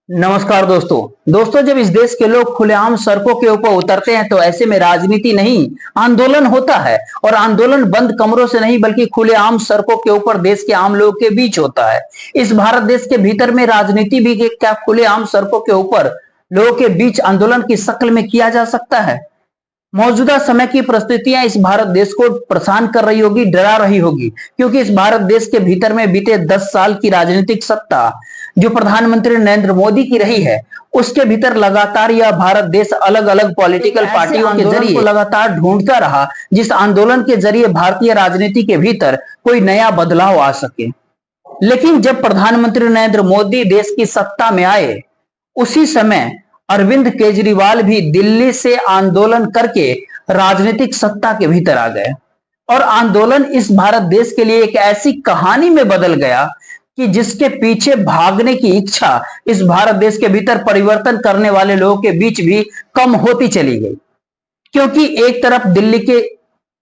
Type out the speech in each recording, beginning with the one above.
नमस्कार दोस्तों जब इस देश के लोग खुलेआम सड़कों के ऊपर उतरते हैं तो ऐसे में राजनीति नहीं आंदोलन होता है। और आंदोलन बंद कमरों से नहीं बल्कि खुलेआम सड़कों के ऊपर देश के आम लोगों के बीच होता है। इस भारत देश के भीतर में राजनीति भी क्या खुलेआम सड़कों के ऊपर लोगों के बीच आंदोलन की शक्ल में किया जा सकता है। मौजूदा समय की परिस्थितियां इस भारत देश को परेशान कर रही होगी, डरा रही होगी, क्योंकि इस भारत देश के भीतर में बीते 10 साल की राजनीतिक सत्ता जो प्रधानमंत्री नरेंद्र मोदी की रही है, उसके भीतर लगातार यह भारत देश अलग अलग पॉलिटिकल पार्टियों के जरिए लगातार ढूंढता रहा, जिस आंदोलन के जरिए भारतीय राजनीति के भीतर कोई नया बदलाव आ सके। लेकिन जब प्रधानमंत्री नरेंद्र मोदी देश की सत्ता में आए, उसी समय अरविंद केजरीवाल भी दिल्ली से आंदोलन करके राजनीतिक सत्ता के भीतर आ गए और आंदोलन इस भारत देश के लिए एक ऐसी कहानी में बदल गया कि जिसके पीछे भागने की इच्छा इस भारत देश के भीतर परिवर्तन करने वाले लोगों के बीच भी कम होती चली गई। क्योंकि एक तरफ दिल्ली के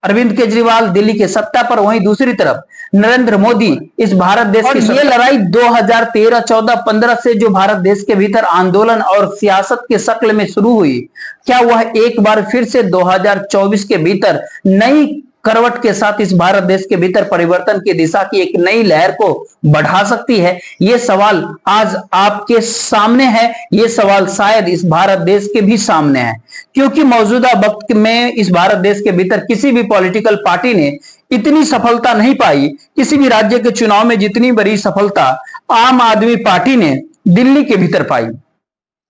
अरविंद केजरीवाल दिल्ली के सत्ता पर, वहीं दूसरी तरफ नरेंद्र मोदी इस भारत देश की। ये लड़ाई 2013, 14, 15 से जो भारत देश के भीतर आंदोलन और सियासत के शक्ल में शुरू हुई, क्या वह एक बार फिर से 2024 के भीतर नई करवट के साथ इस भारत देश के भीतर परिवर्तन की दिशा की एक नई लहर को बढ़ा सकती है? ये सवाल आज आपके सामने है। ये सवाल शायद इस भारत देश के भी सामने है, क्योंकि मौजूदा वक्त में इस भारत देश के भीतर किसी भी पॉलिटिकल पार्टी ने इतनी सफलता नहीं पाई। किसी भी राज्य के चुनाव में जितनी बड़ी सफलता आम आदमी पार्टी ने दिल्ली के भीतर पाई।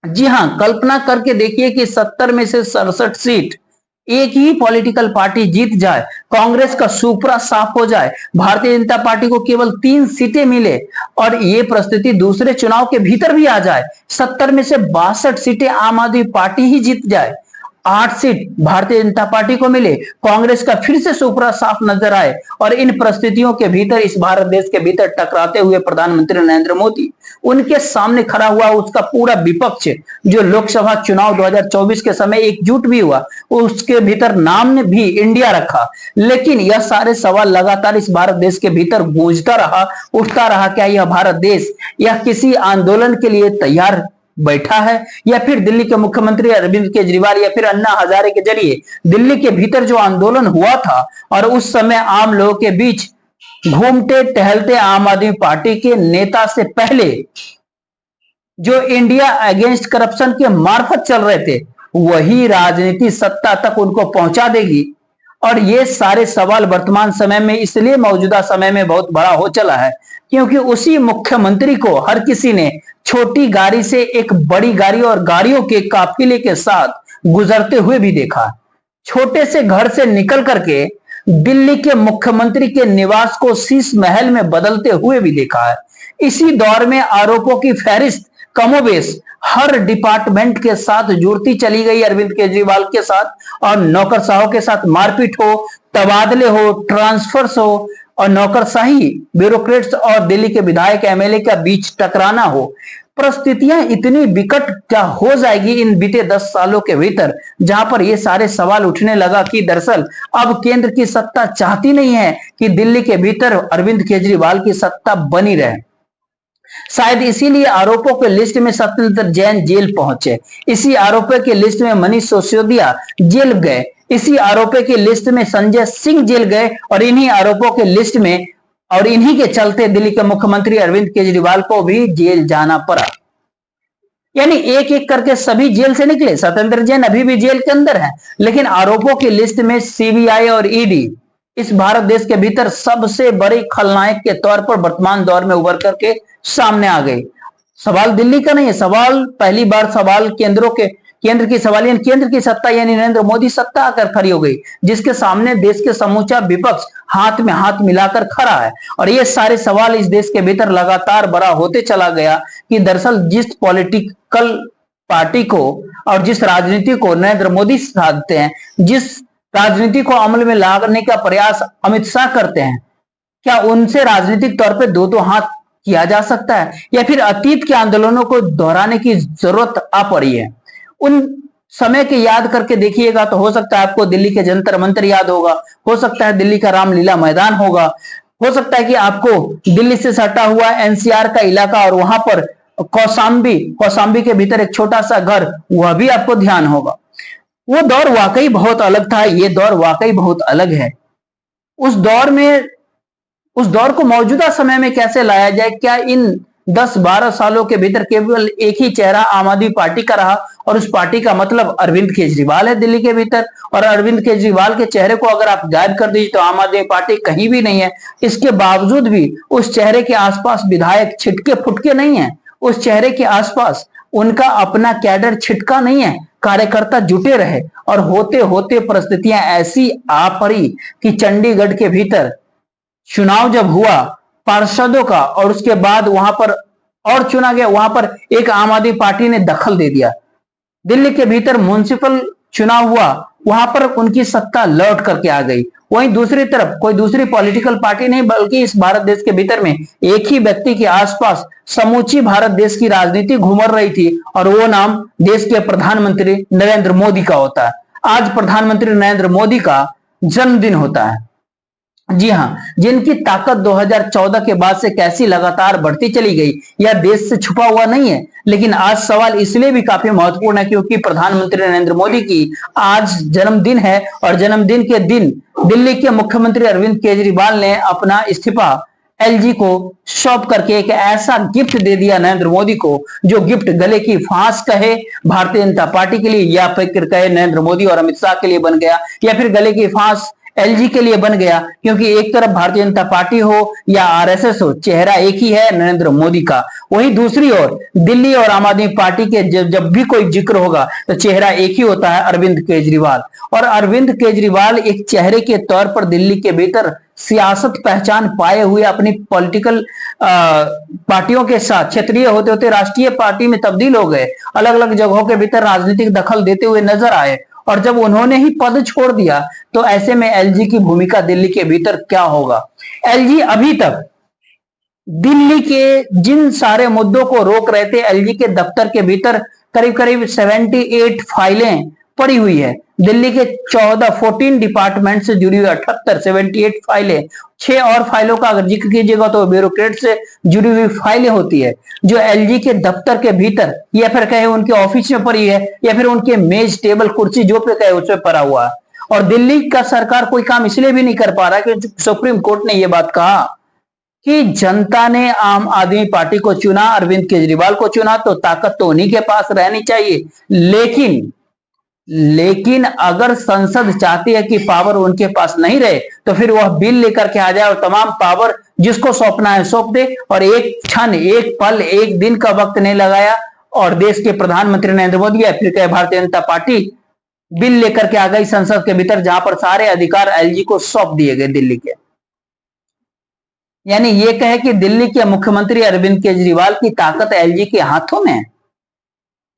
जी हां, कल्पना करके देखिए कि 70 में से 67 सीट एक ही पॉलिटिकल पार्टी जीत जाए, कांग्रेस का सुपरा साफ हो जाए, भारतीय जनता पार्टी को केवल 3 सीटें मिले और ये परिस्थिति दूसरे चुनाव के भीतर भी आ जाए, 70 में से 62 सीटें आम आदमी पार्टी ही जीत जाए, 8 सीट भारतीय जनता पार्टी को मिले, कांग्रेस का फिर से सुपरा साफ नजर आए और इन परिस्थितियों के भीतर इस भारत देश के भीतर टकराते हुए प्रधानमंत्री नरेंद्र मोदी, उनके सामने खड़ा हुआ उसका पूरा विपक्ष जो लोकसभा चुनाव 2024 के समय एकजुट भी हुआ, उसके भीतर नाम ने भी इंडिया रखा। लेकिन यह सारे सवाल लगातार इस भारत देश के भीतर गूंजता रहा, उठता रहा, क्या यह भारत देश यह किसी आंदोलन के लिए तैयार बैठा है, या फिर दिल्ली के मुख्यमंत्री अरविंद केजरीवाल या फिर अन्ना हजारे के जरिए दिल्ली के भीतर जो आंदोलन हुआ था और उस समय आम लोगों के बीच घूमते टहलते आम आदमी पार्टी के नेता से पहले जो इंडिया अगेंस्ट करप्शन के मार्फत चल रहे थे, वही राजनीति सत्ता तक उनको पहुंचा देगी। और ये सारे सवाल वर्तमान समय में इसलिए मौजूदा समय में बहुत बड़ा हो चला है क्योंकि उसी मुख्यमंत्री को हर किसी ने छोटी गाड़ी से एक बड़ी गाड़ी और गाड़ियों के काफिले के साथ गुजरते हुए भी देखा। छोटे से घर से निकल करके दिल्ली के मुख्यमंत्री के निवास को शीश महल में बदलते हुए भी देखा है। इसी दौर में आरोपों की फहरिस्त कमोबेश हर डिपार्टमेंट के साथ जुड़ती चली गई अरविंद केजरीवाल के साथ, और नौकरशाहों के साथ मारपीट हो, तबादले हो, ट्रांसफर्स हो और नौकरशाही ब्यूरोक्रेट्स और दिल्ली के विधायक एमएलए के बीच टकराना हो। परिस्थितियां इतनी विकट क्या हो जाएगी इन बीते 10 सालों के भीतर, जहां पर ये सारे सवाल उठने लगा कि दरअसल अब केंद्र की सत्ता चाहती नहीं है कि दिल्ली के भीतर अरविंद केजरीवाल की सत्ता बनी रहे। शायद इसीलिए आरोपों के लिस्ट में सत्येंद्र जैन जेल पहुंचे, इसी आरोपों के लिस्ट में मनीष सिसोदिया जेल गए, इसी आरोपों की लिस्ट में संजय सिंह जेल गए और इन्हीं आरोपों के लिस्ट में और इन्हीं के चलते दिल्ली के मुख्यमंत्री अरविंद केजरीवाल को भी जेल जाना पड़ा। यानी एक एक करके सभी जेल से निकले। सत्येंद्र जैन अभी भी जेल के अंदर है, लेकिन आरोपों की लिस्ट में सीबीआई और ईडी इस भारत देश के भीतर सबसे बड़े खलनायक के तौर पर वर्तमान दौर में उभर करके सामने आ गई। सवाल दिल्ली का नहीं है, सवाल पहली बार सवाल केंद्र की सवाल यानी केंद्र की सत्ता यानी नरेंद्र मोदी सत्ता आकर खड़ी हो गई, जिसके सामने देश के समूचा विपक्ष हाथ में हाथ मिलाकर खड़ा है। और ये सारे सवाल इस देश के भीतर लगातार बड़ा होते चला गया कि दरअसल जिस पॉलिटिकल पार्टी को और जिस राजनीति को नरेंद्र मोदी साधते हैं, जिस राजनीति को अमल में लाने का प्रयास अमित शाह करते हैं, क्या उनसे राजनीतिक तौर पे दो हाथ किया जा सकता है, या फिर अतीत के आंदोलनों को दोहराने की जरूरत आ पड़ी है? उन समय के याद करके देखिएगा तो हो सकता है आपको दिल्ली के जंतर मंतर याद होगा, हो सकता है दिल्ली का रामलीला मैदान होगा, हो सकता है कि आपको दिल्ली से सटा हुआ एनसीआर का इलाका और वहां पर कौशाम्बी के भीतर एक छोटा सा घर, वह भी आपको ध्यान होगा। वो दौर वाकई बहुत अलग था, ये दौर वाकई बहुत अलग है। उस दौर को मौजूदा समय में कैसे लाया जाए? क्या इन 10-12 सालों के भीतर केवल एक ही चेहरा आम आदमी पार्टी का रहा और उस पार्टी का मतलब अरविंद केजरीवाल है दिल्ली के भीतर, और अरविंद केजरीवाल के चेहरे को अगर आप गायब कर दीजिए तो आम आदमी पार्टी कहीं भी नहीं है। इसके बावजूद भी उस चेहरे के आसपास विधायक छिटके फुटके नहीं है, उस चेहरे के आसपास उनका अपना कैडर छिटका नहीं है, कार्यकर्ता जुटे रहे, और होते होते परिस्थितियां ऐसी आ पड़ी कि चंडीगढ़ के भीतर चुनाव जब हुआ पार्षदों का और उसके बाद वहां पर और चुना गया, वहां पर एक आम आदमी पार्टी ने दखल दे दिया। दिल्ली के भीतर म्युनिसिपल चुनाव हुआ, वहां पर उनकी सत्ता लौट करके आ गई। वहीं दूसरी तरफ कोई दूसरी पॉलिटिकल पार्टी नहीं, बल्कि इस भारत देश के भीतर में एक ही व्यक्ति के आसपास समूची भारत देश की राजनीति घूमर रही थी, और वो नाम देश के प्रधानमंत्री नरेंद्र मोदी का होता है। आज प्रधानमंत्री नरेंद्र मोदी का जन्मदिन होता है। जी हाँ, जिनकी ताकत 2014 के बाद से कैसी लगातार बढ़ती चली गई, यह देश से छुपा हुआ नहीं है। लेकिन आज सवाल इसलिए भी काफी महत्वपूर्ण है क्योंकि प्रधानमंत्री नरेंद्र मोदी की आज जन्मदिन है, और जन्मदिन के दिन दिल्ली के मुख्यमंत्री अरविंद केजरीवाल ने अपना इस्तीफा एलजी को सौंप करके एक ऐसा गिफ्ट दे दिया नरेंद्र मोदी को, जो गिफ्ट गले की फांस कहे भारतीय जनता पार्टी के लिए, या फिर कहे नरेंद्र मोदी और अमित शाह के लिए बन गया, या फिर गले की फांस एलजी के लिए बन गया। क्योंकि एक तरफ भारतीय जनता पार्टी हो या आरएसएस हो, चेहरा एक ही है नरेंद्र मोदी का। वहीं दूसरी ओर दिल्ली और आम आदमी पार्टी के जब भी कोई जिक्र होगा तो चेहरा एक ही होता है, अरविंद केजरीवाल। और अरविंद केजरीवाल एक चेहरे के तौर पर दिल्ली के भीतर सियासत पहचान पाए हुए अपनी पॉलिटिकल पार्टियों के साथ क्षेत्रीय होते होते राष्ट्रीय पार्टी में तब्दील हो गए, अलग अलग जगहों के भीतर राजनीतिक दखल देते हुए नजर आए। और जब उन्होंने ही पद छोड़ दिया तो ऐसे में एलजी की भूमिका दिल्ली के भीतर क्या होगा? एलजी अभी तक दिल्ली के जिन सारे मुद्दों को रोक रहे थे, एलजी के दफ्तर के भीतर करीब करीब 78 फाइलें पड़ी हुई है। दिल्ली के 14 डिपार्टमेंट से जुड़ी हुई 78 फाइलें, 6 और फाइलों का अगर जिक्र कीजिएगा तो ब्यूरोक्रेट से जुड़ी हुई फाइलें होती है, जो एलजी के दफ्तर के भीतर या फिर कहे उनके ऑफिस में पड़ी है, या फिर उनके मेज टेबल कुर्सी जो पे कहे उसमें पड़ा हुआ है। और दिल्ली का सरकार कोई काम इसलिए भी नहीं कर पा रहा क्योंकि सुप्रीम कोर्ट ने यह बात कहा कि जनता ने आम आदमी पार्टी को चुना, अरविंद केजरीवाल को चुना, तो ताकत तो उन्हीं के पास रहनी चाहिए। लेकिन अगर संसद चाहती है कि पावर उनके पास नहीं रहे तो फिर वह बिल लेकर के आ जाए और तमाम पावर जिसको सौंपना है सौंप दे, और एक क्षण, एक पल, एक दिन का वक्त नहीं लगाया और देश के प्रधानमंत्री नरेंद्र मोदी या फिर कहे भारतीय जनता पार्टी बिल लेकर के आ गई संसद के भीतर, जहां पर सारे अधिकार एलजी को सौंप दिए गए दिल्ली के। यानी ये कहे कि दिल्ली के मुख्यमंत्री अरविंद केजरीवाल की ताकत एलजी के हाथों में है?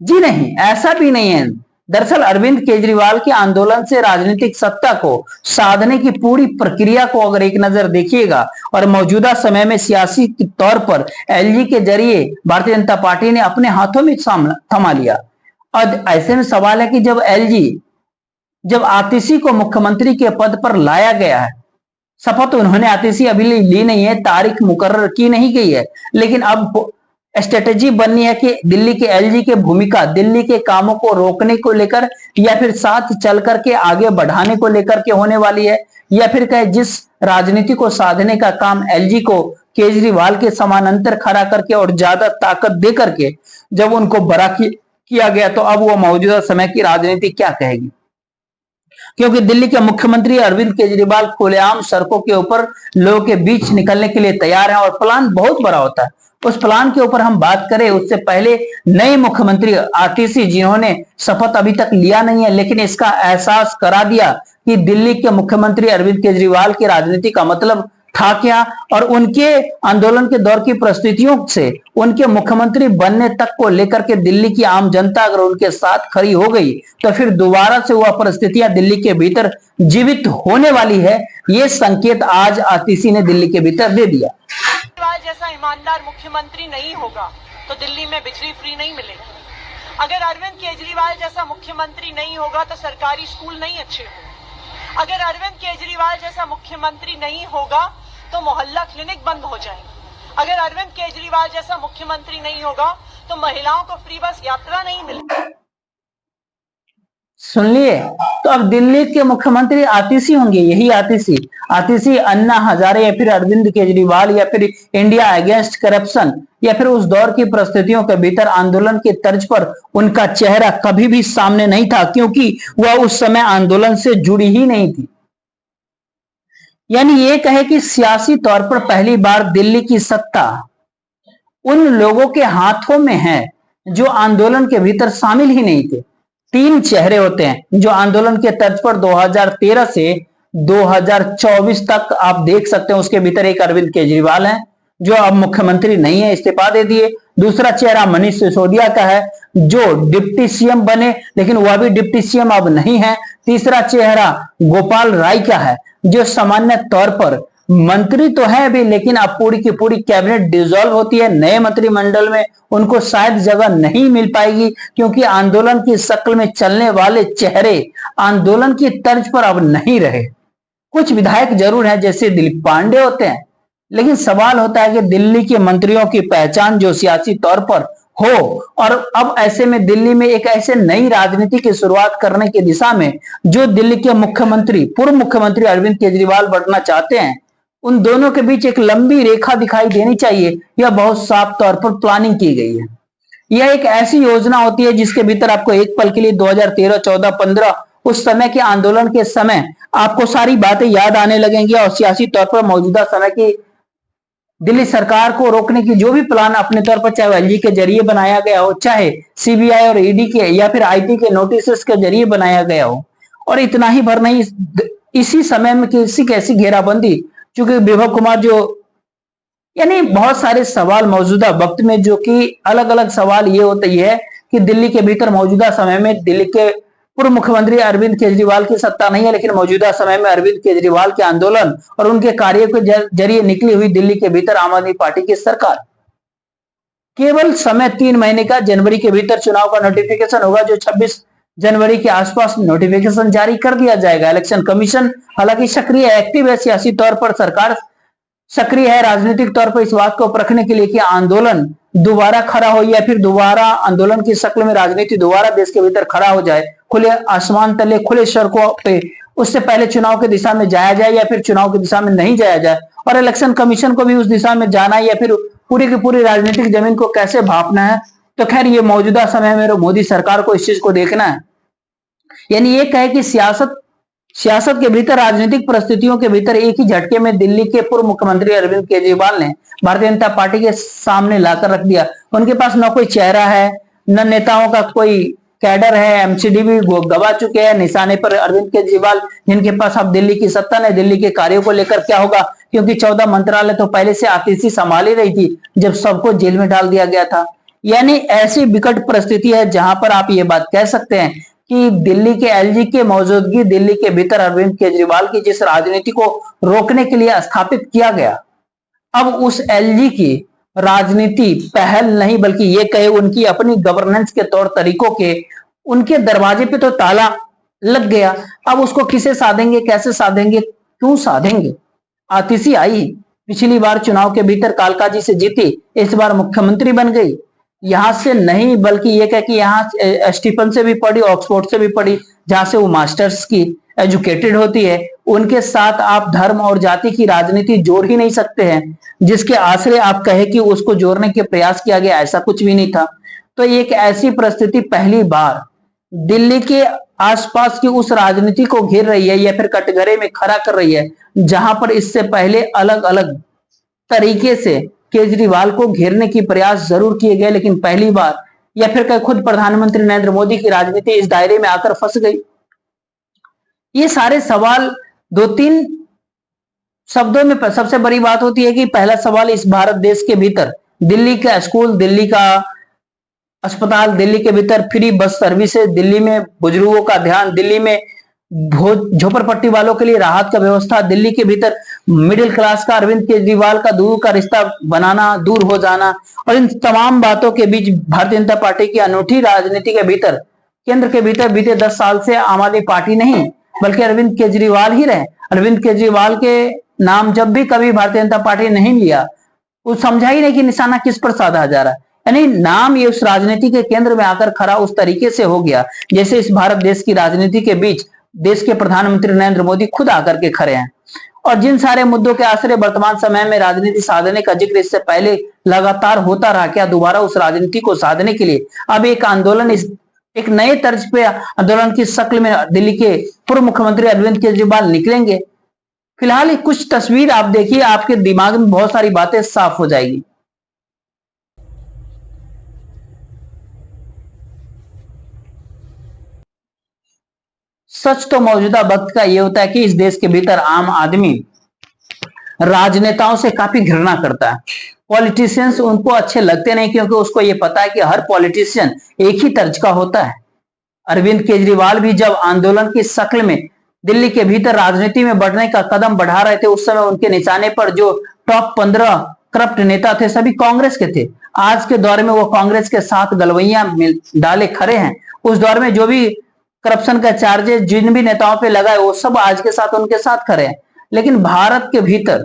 जी नहीं, ऐसा भी नहीं है। दरअसल अरविंद केजरीवाल के आंदोलन से राजनीतिक सत्ता को साधने की पूरी प्रक्रिया को अगर एक नजर देखिएगा, और मौजूदा समय में सियासी तौर पर एलजी के जरिए भारतीय जनता पार्टी ने अपने हाथों में थमा लिया। और ऐसे में सवाल है कि जब आतिशी को मुख्यमंत्री के पद पर लाया गया है, शपथ उन्होंने आतिशी अभी ली नहीं है, तारीख मुकर्रर की नहीं गई है, लेकिन अब स्ट्रेटेजी बननी है कि दिल्ली के एलजी की भूमिका दिल्ली के कामों को रोकने को लेकर या फिर साथ चल करके आगे बढ़ाने को लेकर के होने वाली है, या फिर कहे जिस राजनीति को साधने का काम एलजी को केजरीवाल के समानांतर खड़ा करके और ज्यादा ताकत दे करके जब उनको बड़ा किया गया, तो अब वो मौजूदा समय की राजनीति क्या कहेगी? क्योंकि दिल्ली के मुख्यमंत्री अरविंद केजरीवाल खुलेआम सड़कों के ऊपर लोगों के बीच निकलने के लिए तैयार हैं, और प्लान बहुत बड़ा होता है। उस प्लान के ऊपर हम बात करें उससे पहले नए मुख्यमंत्री आतिशी, जिन्होंने शपथ अभी तक लिया नहीं है, लेकिन इसका एहसास करा दिया कि दिल्ली के मुख्यमंत्री अरविंद केजरीवाल की राजनीति का मतलब था क्या, और उनके आंदोलन के दौर की परिस्थितियों से उनके मुख्यमंत्री बनने तक को लेकर के दिल्ली की आम जनता अगर उनके साथ खड़ी हो गई तो फिर दोबारा से वह परिस्थितियां दिल्ली के भीतर जीवित होने वाली है। ये संकेत आज आतिशी ने दिल्ली के भीतर दे दिया। केजरीवाल जैसा ईमानदार मुख्यमंत्री नहीं होगा तो दिल्ली में बिजली फ्री नहीं मिलेगी। अगर अरविंद केजरीवाल जैसा मुख्यमंत्री नहीं होगा तो सरकारी स्कूल नहीं अच्छे होंगे। अगर अरविंद केजरीवाल जैसा मुख्यमंत्री नहीं होगा तो मोहल्ला क्लिनिक बंद हो जाएंगे। अगर अरविंद केजरीवाल जैसा मुख्यमंत्री नहीं होगा तो महिलाओं को फ्री बस यात्रा नहीं मिलेगी। सुन लिए? तो अब दिल्ली के मुख्यमंत्री आतिशी होंगे, यही आतिशी अन्ना हजारे या फिर अरविंद केजरीवाल या फिर इंडिया अगेंस्ट करप्शन या फिर उस दौर की परिस्थितियों के भीतर आंदोलन की तर्ज पर उनका चेहरा कभी भी सामने नहीं था, क्योंकि वह उस समय आंदोलन से जुड़ी ही नहीं थी। यानी ये कहे कि सियासी तौर पर पहली बार दिल्ली की सत्ता उन लोगों के हाथों में है जो आंदोलन के भीतर शामिल ही नहीं थे। तीन चेहरे होते हैं जो आंदोलन के तर्ज पर 2013 से 2024 तक आप देख सकते हैं। उसके भीतर एक अरविंद केजरीवाल है जो अब मुख्यमंत्री नहीं है, इस्तीफा दे दिए। दूसरा चेहरा मनीष सिसोदिया का है जो डिप्टी सीएम बने, लेकिन वह भी डिप्टी सीएम अब नहीं है। तीसरा चेहरा गोपाल राय का है जो सामान्य तौर पर मंत्री तो है अभी, लेकिन अब पूरी की पूरी कैबिनेट डिसॉल्व होती है, नए मंत्रिमंडल में उनको शायद जगह नहीं मिल पाएगी, क्योंकि आंदोलन की शक्ल में चलने वाले चेहरे आंदोलन की तर्ज पर अब नहीं रहे। कुछ विधायक जरूर हैं जैसे दिलीप पांडे होते हैं, लेकिन सवाल होता है कि दिल्ली के मंत्रियों की पहचान जो सियासी तौर पर हो, और अब ऐसे में दिल्ली में एक ऐसे नई राजनीति की शुरुआत करने की दिशा में जो दिल्ली के मुख्यमंत्री पूर्व मुख्यमंत्री अरविंद केजरीवाल बढ़ना चाहते हैं, उन दोनों के बीच एक लंबी रेखा दिखाई देनी चाहिए। यह बहुत साफ तौर पर प्लानिंग की गई है। यह एक ऐसी योजना होती है जिसके भीतर आपको एक पल के लिए 2013, 14, 15 उस समय के आंदोलन के समय आपको सारी बातें याद आने लगेंगी, और सियासी तौर पर मौजूदा समय की दिल्ली सरकार को रोकने की जो भी प्लान अपने तौर पर चाहे एलजी के जरिए बनाया गया हो, चाहे सीबीआई और ईडी के या फिर आईटी के नोटिस के जरिए बनाया गया हो, और इतना ही भर नहीं, इसी समय में किसी कैसी घेराबंदी, क्योंकि विभव कुमार जो यानी बहुत सारे सवाल मौजूदा वक्त में, जो कि अलग अलग सवाल ये होते है कि दिल्ली के भीतर मौजूदा समय में दिल्ली के पूर्व मुख्यमंत्री अरविंद केजरीवाल की सत्ता नहीं है, लेकिन मौजूदा समय में अरविंद केजरीवाल के आंदोलन और उनके कार्यों के जरिए निकली हुई दिल्ली के भीतर आम आदमी पार्टी की सरकार। केवल समय 3 महीने का, जनवरी के भीतर चुनाव का नोटिफिकेशन होगा, जो 26 जनवरी के आसपास नोटिफिकेशन जारी कर दिया जाएगा। इलेक्शन कमीशन हालांकि सक्रिय एक्टिव है, सियासी तौर पर सरकार सक्रिय है, राजनीतिक तौर पर इस बात को परखने के लिए कि आंदोलन दोबारा खड़ा हो या फिर दोबारा आंदोलन की शक्ल में राजनीति दोबारा देश के भीतर खड़ा हो जाए, खुले आसमान तले खुले सड़कों पे, उससे पहले चुनाव की दिशा में जाया जाए या फिर चुनाव की दिशा में नहीं जाया जाए, और इलेक्शन कमीशन को भी उस दिशा में जाना है या फिर पूरी की पूरी राजनीतिक जमीन को कैसे भापना है। तो खैर ये मौजूदा समय में मोदी सरकार को इस चीज को देखना है। यानी ये कहे कि सियासत के भीतर, राजनीतिक परिस्थितियों के भीतर एक ही झटके में दिल्ली के पूर्व मुख्यमंत्री अरविंद केजरीवाल ने भारतीय जनता पार्टी के सामने लाकर रख दिया। उनके पास न कोई चेहरा है, न नेताओं का कोई कैडर है, एमसीडी भी गवा चुके हैं। निशाने पर अरविंद केजरीवाल, जिनके पास अब दिल्ली की सत्ता है, दिल्ली के कार्यों को लेकर क्या होगा, क्योंकि 14 मंत्रालय तो पहले से आतिशी संभाल ही रही थी जब सबको जेल में डाल दिया गया था। यानी ऐसी विकट परिस्थिति है जहां पर आप ये बात कह सकते हैं कि दिल्ली के एलजी के मौजूदगी दिल्ली के भीतर अरविंद केजरीवाल की जिस राजनीति को रोकने के लिए स्थापित किया गया, अब उस एलजी की राजनीति पहल नहीं बल्कि ये कहे उनकी अपनी गवर्नेंस के तौर तरीकों के उनके दरवाजे पे तो ताला लग गया। अब उसको किसे साधेंगे, कैसे साधेंगे, क्यों साधेंगे। आतिशी आई, पिछली बार चुनाव के भीतर कालका जी से जीती, इस बार मुख्यमंत्री बन गई। यहां से नहीं बल्कि ये कह कि यहाँ स्टीफन से भी पढ़ी, ऑक्सफोर्ड से भी पढ़ी, जहां से वो मास्टर्स की एजुकेटेड होती है। उनके साथ आप धर्म और जाति की राजनीति जोड़ ही नहीं सकते हैं, जिसके आश्रय आप कहे कि उसको जोड़ने के प्रयास किया गया, ऐसा कुछ भी नहीं था। तो एक ऐसी परिस्थिति पहली बार दिल्ली के आसपास की उस राजनीति को घेर रही है या फिर कटघरे में खड़ा कर रही है, जहां पर इससे पहले अलग अलग तरीके से केजरीवाल को घेरने की प्रयास जरूर किए गए, लेकिन पहली बार या फिर खुद प्रधानमंत्री नरेंद्र मोदी की राजनीति इस दायरे में आकर फंस गई। ये सारे सवाल 2-3 शब्दों में, सबसे बड़ी बात होती है कि पहला सवाल, इस भारत देश के भीतर दिल्ली का स्कूल, दिल्ली का अस्पताल, दिल्ली के भीतर फ्री बस सर्विसेज, दिल्ली में बुजुर्गों का ध्यान, दिल्ली में झोपड़पट्टी वालों के लिए राहत का व्यवस्था, दिल्ली के भीतर मिडिल क्लास का अरविंद केजरीवाल का दूर का रिश्ता बनाना, दूर हो जाना, और इन तमाम बातों के बीच भारतीय जनता पार्टी की अनूठी राजनीति के भीतर, केंद्र के भीतर बीते 10 साल से आम आदमी पार्टी नहीं बल्कि अरविंद केजरीवाल ही रहे। अरविंद केजरीवाल के नाम जब भी कभी भारतीय जनता पार्टी नहीं लिया, वो समझा ही नहीं कि निशाना किस पर साधा जा रहा है। यानी नाम ये उस राजनीति के केंद्र में आकर खड़ा उस तरीके से हो गया जैसे इस भारत देश की राजनीति के बीच देश के प्रधानमंत्री नरेंद्र मोदी खुद आकर के खड़े हैं। और जिन सारे मुद्दों के आश्रय वर्तमान समय में राजनीति साधने का जिक्र इससे पहले लगातार होता रहा, क्या दोबारा उस राजनीति को साधने के लिए अब एक आंदोलन एक नए तर्ज पे आंदोलन की शक्ल में दिल्ली के पूर्व मुख्यमंत्री अरविंद केजरीवाल निकलेंगे? फिलहाल कुछ तस्वीर आप देखिए, आपके दिमाग में बहुत सारी बातें साफ हो जाएगी। सच तो मौजूदा वक्त का यह होता है कि इस देश के भीतर आम आदमी राजनेताओं से काफी घृणा करता है। पॉलिटिशियंस उनको अच्छे लगते नहीं क्योंकि उसको यह पता है कि हर पॉलिटिशियन एक ही तर्ज का होता है। अरविंद केजरीवाल भी जब आंदोलन की शक्ल में दिल्ली के भीतर राजनीति में बढ़ने का कदम बढ़ा रहे थे, उस समय उनके निशाने पर जो टॉप 15 करप्ट नेता थे सभी कांग्रेस के थे। आज के दौर में वो कांग्रेस के साथ गलवैया डाले खड़े हैं। उस दौर में जो भी करप्शन का चार्जेस जिन भी नेताओं पे लगा है वो सब आज के साथ उनके साथ खड़े हैं। लेकिन भारत के भीतर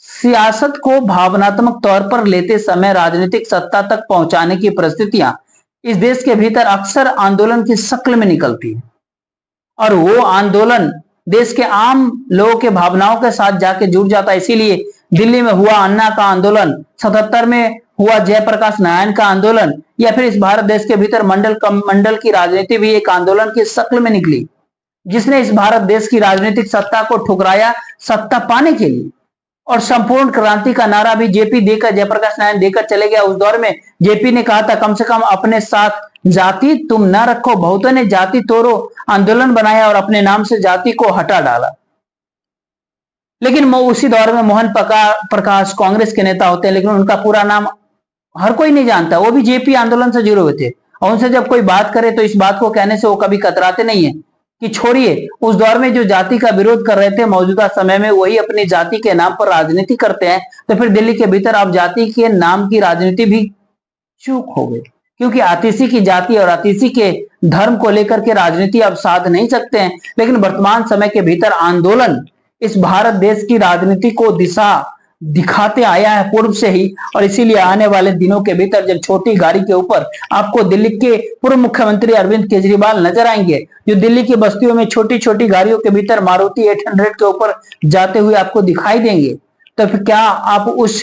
सियासत को भावनात्मक तौर पर लेते समय राजनीतिक सत्ता तक पहुंचाने की परिस्थितियां इस देश के भीतर अक्सर आंदोलन की शक्ल में निकलती है और वो आंदोलन देश के आम लोगों के भावनाओं के साथ जाके जुड़ जाता है। इसीलिए दिल्ली में हुआ अन्ना का आंदोलन, 77 में हुआ जयप्रकाश नारायण का आंदोलन, या फिर इस भारत देश के भीतर मंडल की राजनीति भी एक आंदोलन की शक्ल में निकली जिसने इस भारत देश की राजनीतिक सत्ता को ठुकराया सत्ता पाने के लिए। और संपूर्ण क्रांति का नारा भी जेपी देकर, जयप्रकाश नारायण देकर चले गया। उस दौर में जेपी ने कहा था कम से कम अपने साथ जाति तुम न रखो, बहुतों ने जाति तोड़ो आंदोलन बनाया और अपने नाम से जाति को हटा डाला। लेकिन उसी दौर में मोहन प्रकाश कांग्रेस के नेता होते हैं, लेकिन उनका पूरा नाम हर कोई नहीं जानता। वो भी जेपी आंदोलन से जुड़े हुए थे और उनसे जब कोई बात करे तो इस बात को कहने से वो कभी कतराते नहीं है कि छोड़िए, उस दौर में जो जाति का विरोध कर रहे थे मौजूदा समय में वही अपनी जाति के नाम पर राजनीति करते हैं। तो फिर दिल्ली के भीतर आप जाति के नाम की राजनीति भी चूक हो गई, क्योंकि आतिशी की जाति और आतिशी के धर्म को लेकर के राजनीति आप साध नहीं सकते हैं। लेकिन वर्तमान समय के भीतर आंदोलन इस भारत देश की राजनीति को दिशा दिखाते आया है पूर्व से ही, और इसीलिए आने वाले दिनों के भीतर जब छोटी गाड़ी के ऊपर आपको दिल्ली के पूर्व मुख्यमंत्री अरविंद केजरीवाल नजर आएंगे, जो दिल्ली की बस्तियों में छोटी छोटी गाड़ियों के भीतर मारुति 800 के ऊपर जाते हुए आपको दिखाई देंगे, तो फिर क्या आप उस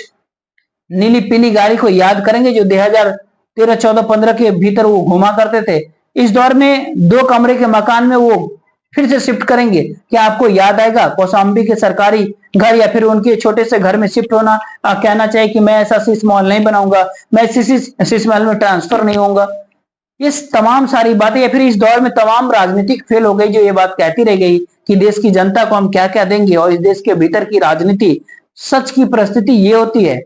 नीली पीली गाड़ी को याद करेंगे जो 2013, 14, 15 के भीतर वो घुमा करते थे? इस दौर में 2 कमरे के मकान में वो फिर से शिफ्ट करेंगे, क्या आपको याद आएगा कौशाम्बी के सरकारी घर या फिर उनके छोटे से घर में शिफ्ट होना? कहना चाहिए कि मैं ऐसा शीश महल नहीं बनाऊंगा, मैं शीश महल में ट्रांसफर नहीं होऊंगा। ये तमाम सारी बातें, या फिर इस दौर में तमाम राजनीतिक फेल हो गई जो ये बात कहती रह गई कि देश की जनता को हम क्या क्या देंगे। और इस देश के भीतर की राजनीति सच की परिस्थिति ये होती है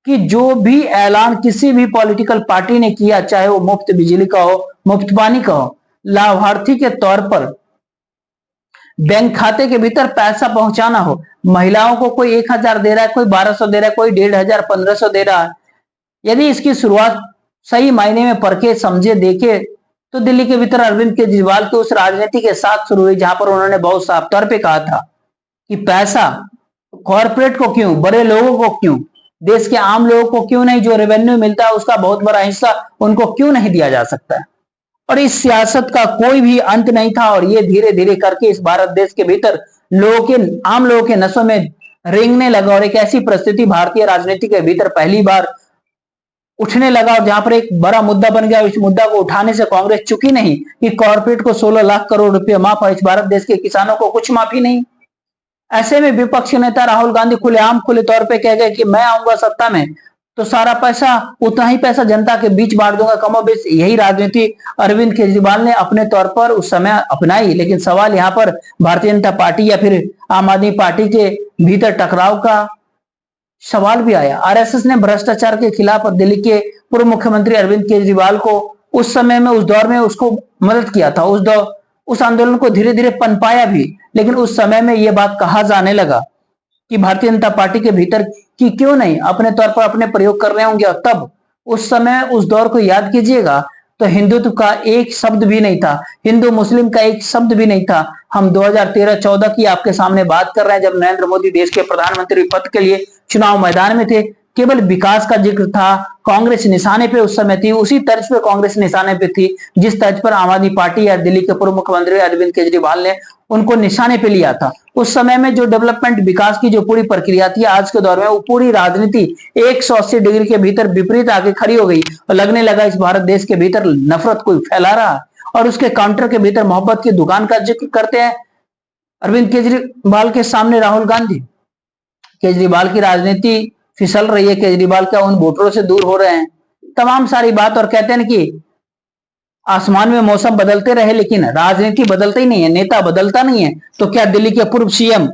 कि जो भी ऐलान किसी भी पॉलिटिकल पार्टी ने किया, चाहे वो मुफ्त बिजली का हो, मुफ्त पानी का हो, लाभार्थी के तौर पर बैंक खाते के भीतर पैसा पहुंचाना हो, महिलाओं को कोई 1000 दे रहा है, कोई 1200 दे रहा है, कोई 1500, 1500 दे रहा है। यदि इसकी शुरुआत सही मायने में परखे समझे देखे तो दिल्ली के भीतर अरविंद केजरीवाल की उस राजनीति के साथ शुरू हुई जहां पर उन्होंने बहुत साफ तौर पे कहा था कि पैसा कॉर्पोरेट को क्यों, बड़े लोगों को क्यों, देश के आम लोगों को क्यों नहीं, जो रेवेन्यू मिलता है उसका बहुत बड़ा हिस्सा उनको क्यों नहीं दिया जा सकता है। और इस सियासत का कोई भी अंत नहीं था और ये धीरे धीरे करके इस भारत देश के भीतर आम लोगों के नसों में रेंगने लगा और एक ऐसी परिस्थिति भारतीय राजनीति के भीतर पहली बार उठने लगा और जहां पर एक बड़ा मुद्दा बन गया। इस मुद्दा को उठाने से कांग्रेस चुकी नहीं कि कॉर्पोरेट को 16 लाख करोड़ रुपए माफ और इस भारत देश के किसानों को कुछ माफी नहीं। ऐसे में विपक्षी नेता राहुल गांधी खुले तौर पे कह गए कि मैं आऊंगा सत्ता में तो सारा पैसा, उतना ही पैसा जनता के बीच बांट दूंगा, कमोबेश। यही राजनीति अरविंद केजरीवाल ने अपने तौर पर उस समय अपनाई। लेकिन सवाल यहाँ पर भारतीय जनता पार्टी या फिर आम आदमी पार्टी के भीतर टकराव का सवाल भी आया। आरएसएस ने भ्रष्टाचार के खिलाफ दिल्ली के पूर्व मुख्यमंत्री अरविंद केजरीवाल को उस समय में, उस दौर में उसको मदद किया था। उस आंदोलन को धीरे धीरे पनपाया भी। लेकिन उस समय में यह बात कहा जाने लगा कि भारतीय जनता पार्टी के भीतर कि क्यों नहीं अपने तौर पर अपने प्रयोग कर रहे होंगे। और तब उस समय उस दौर को याद कीजिएगा तो हिंदुत्व का एक शब्द भी नहीं था, हिंदू मुस्लिम का एक शब्द भी नहीं था। हम 2013-14 की आपके सामने बात कर रहे हैं जब नरेंद्र मोदी देश के प्रधानमंत्री पद के लिए चुनाव मैदान में थे। केवल विकास का जिक्र था। कांग्रेस निशाने पे उस समय थी, उसी तर्ज पे कांग्रेस निशाने पे थी जिस तर्ज पर आम आदमी पार्टी या दिल्ली के पूर्व मुख्यमंत्री अरविंद केजरीवाल ने उनको निशाने पे लिया था। उस समय में जो डेवलपमेंट विकास की जो पूरी प्रक्रिया थी, आज के दौर में वो पूरी राजनीति 180 डिग्री के भीतर विपरीत आके खड़ी हो गई और लगने लगा इस भारत देश के भीतर नफरत कोई फैला रहा है और उसके काउंटर के भीतर मोहब्बत की दुकान का जिक्र करते हैं अरविंद केजरीवाल के सामने राहुल गांधी। केजरीवाल की राजनीति फिसल रही है, केजरीवाल क्या उन वोटरों से दूर हो रहे हैं, तमाम सारी बात, और कहते हैं कि आसमान में मौसम बदलते रहे लेकिन राजनीति बदलती नहीं है, नेता बदलता नहीं है। तो क्या दिल्ली के पूर्व सीएम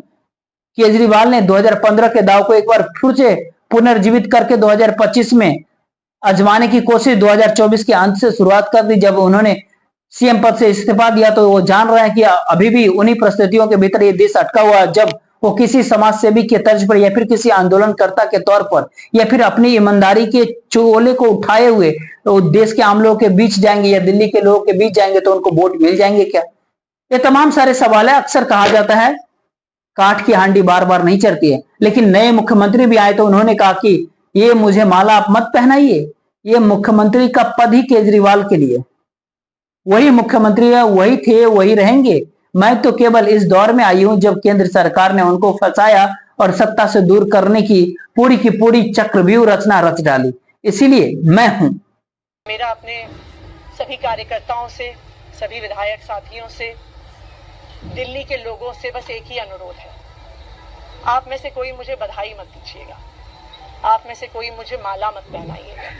केजरीवाल ने 2015 के दाव को एक बार फिर से पुनर्जीवित करके 2025 में आजमाने की कोशिश 2024 के अंत से शुरुआत कर दी। जब उन्होंने सीएम पद से इस्तीफा दिया तो वो जान रहे हैं कि अभी भी उन्हीं परिस्थितियों के भीतर ये देश अटका हुआ, जब वो किसी समाज सेवी के तर्ज पर या फिर किसी आंदोलनकर्ता के तौर पर या फिर अपनी ईमानदारी के चोले को उठाए हुए तो देश के आम लोगों के बीच जाएंगे या दिल्ली के लोगों के बीच जाएंगे तो उनको वोट मिल जाएंगे क्या? ये तमाम सारे सवाल है। अक्सर कहा जाता है काठ की हांडी बार बार नहीं चढ़ती है, लेकिन नए मुख्यमंत्री भी आए तो उन्होंने कहा कि ये मुझे माला आप मत पहनाइए, ये मुख्यमंत्री का पद ही केजरीवाल के लिए, वही मुख्यमंत्री है, वही थे, वही रहेंगे। मैं तो केवल इस दौर में आई हूं जब केंद्र सरकार ने उनको फंसाया और सत्ता से दूर करने की पूरी चक्रव्यूह रचना रच डाली, इसीलिए मैं हूं। मेरा अपने सभी कार्यकर्ताओं से, सभी विधायक साथियों से, दिल्ली के लोगों से बस एक ही अनुरोध है, आप में से कोई मुझे बधाई मत दीजिएगा, आप में से कोई मुझे माला मत पहनाइएगा,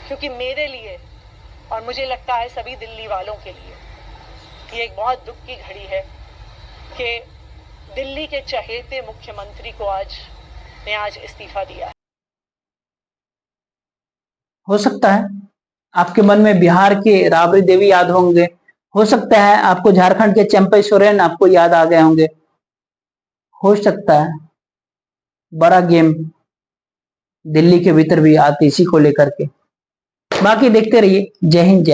क्योंकि मेरे लिए और मुझे लगता है सभी दिल्ली वालों के लिए ये एक बहुत दुख की घड़ी है कि दिल्ली के चहेते मुख्यमंत्री को आज इस्तीफा दिया है। हो सकता है आपके मन में बिहार के राबड़ी देवी याद होंगे, हो सकता है आपको झारखंड के चंपई सोरेन आपको याद आ गए होंगे, हो सकता है बड़ा गेम दिल्ली के भीतर भी आती इसी को लेकर के। बाकी देखते रहिए। जय हिंद।